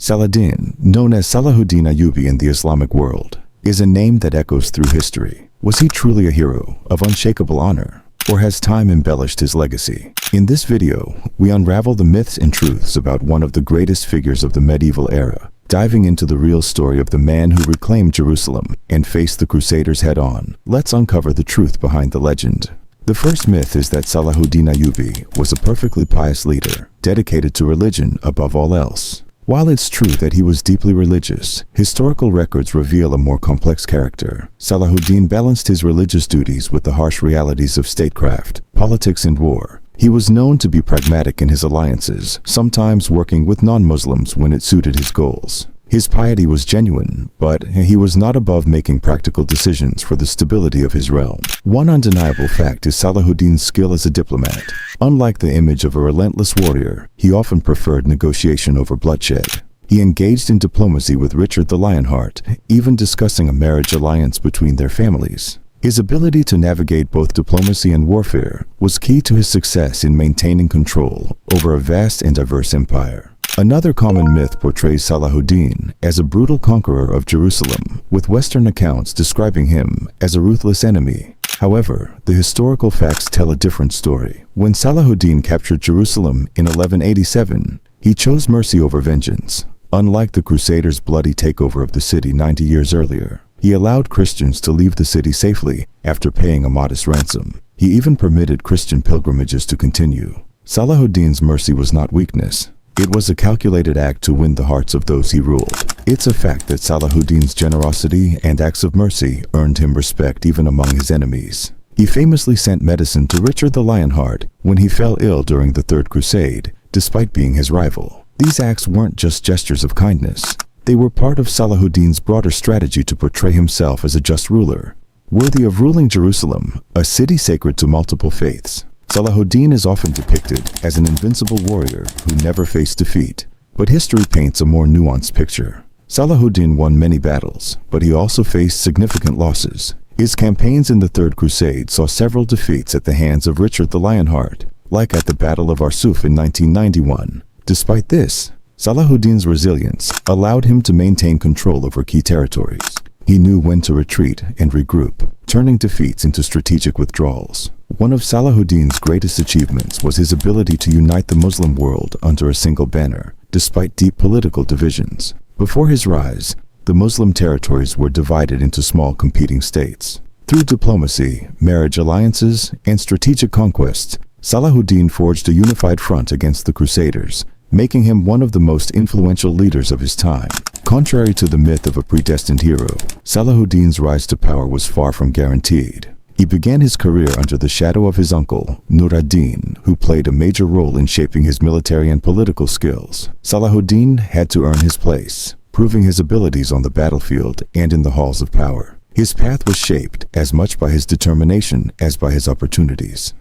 Salahuddin, known as Salahuddin Ayubi in the Islamic world, is a name that echoes through history. Was he truly a hero of unshakable honor, or has time embellished his legacy? In this video, we unravel the myths and truths about one of the greatest figures of the medieval era, diving into the real story of the man who reclaimed Jerusalem and faced the Crusaders head-on. Let's uncover the truth behind the legend. The first myth is that Salahuddin Ayubi was a perfectly pious leader, dedicated to religion above all else. While it's true that he was deeply religious, historical records reveal a more complex character. Salahuddin balanced his religious duties with the harsh realities of statecraft, politics, and war. He was known to be pragmatic in his alliances, sometimes working with non-Muslims when it suited his goals. His piety was genuine, but he was not above making practical decisions for the stability of his realm. One undeniable fact is Salahuddin's skill as a diplomat. Unlike the image of a relentless warrior, he often preferred negotiation over bloodshed. He engaged in diplomacy with Richard the Lionheart, even discussing a marriage alliance between their families. His ability to navigate both diplomacy and warfare was key to his success in maintaining control over a vast and diverse empire. Another common myth portrays Salahuddin as a brutal conqueror of Jerusalem, with Western accounts describing him as a ruthless enemy. However, the historical facts tell a different story. When Salahuddin captured Jerusalem in 1187, he chose mercy over vengeance. Unlike the Crusaders' bloody takeover of the city 90 years earlier, he allowed Christians to leave the city safely after paying a modest ransom. He even permitted Christian pilgrimages to continue. Salahuddin's mercy was not weakness. It was a calculated act to win the hearts of those he ruled. It's a fact that Salahuddin's generosity and acts of mercy earned him respect even among his enemies. He famously sent medicine to Richard the Lionheart when he fell ill during the Third Crusade, despite being his rival. These acts weren't just gestures of kindness. They were part of Salahuddin's broader strategy to portray himself as a just ruler, worthy of ruling Jerusalem, a city sacred to multiple faiths. Salahuddin is often depicted as an invincible warrior who never faced defeat, but history paints a more nuanced picture. Salahuddin won many battles, but he also faced significant losses. His campaigns in the Third Crusade saw several defeats at the hands of Richard the Lionheart, like at the Battle of Arsuf in 1991. Despite this, Salahuddin's resilience allowed him to maintain control over key territories. He knew when to retreat and regroup, turning defeats into strategic withdrawals. One of Salahuddin's greatest achievements was his ability to unite the Muslim world under a single banner, despite deep political divisions. Before his rise, the Muslim territories were divided into small competing states. Through diplomacy, marriage alliances, and strategic conquests, Salahuddin forged a unified front against the Crusaders, making him one of the most influential leaders of his time. Contrary to the myth of a predestined hero, Salahuddin's rise to power was far from guaranteed. He began his career under the shadow of his uncle, Nur ad-Din, who played a major role in shaping his military and political skills. Salahuddin had to earn his place, proving his abilities on the battlefield and in the halls of power. His path was shaped as much by his determination as by his opportunities.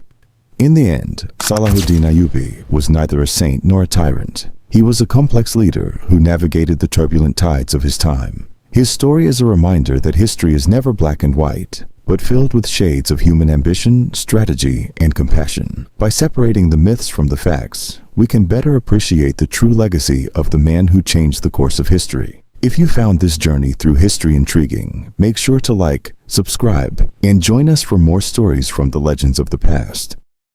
In the end, Salahuddin Ayubi was neither a saint nor a tyrant. He was a complex leader who navigated the turbulent tides of his time. His story is a reminder that history is never black and white, but filled with shades of human ambition, strategy, and compassion. By separating the myths from the facts, we can better appreciate the true legacy of the man who changed the course of history. If you found this journey through history intriguing, make sure to like, subscribe, and join us for more stories from the legends of the past.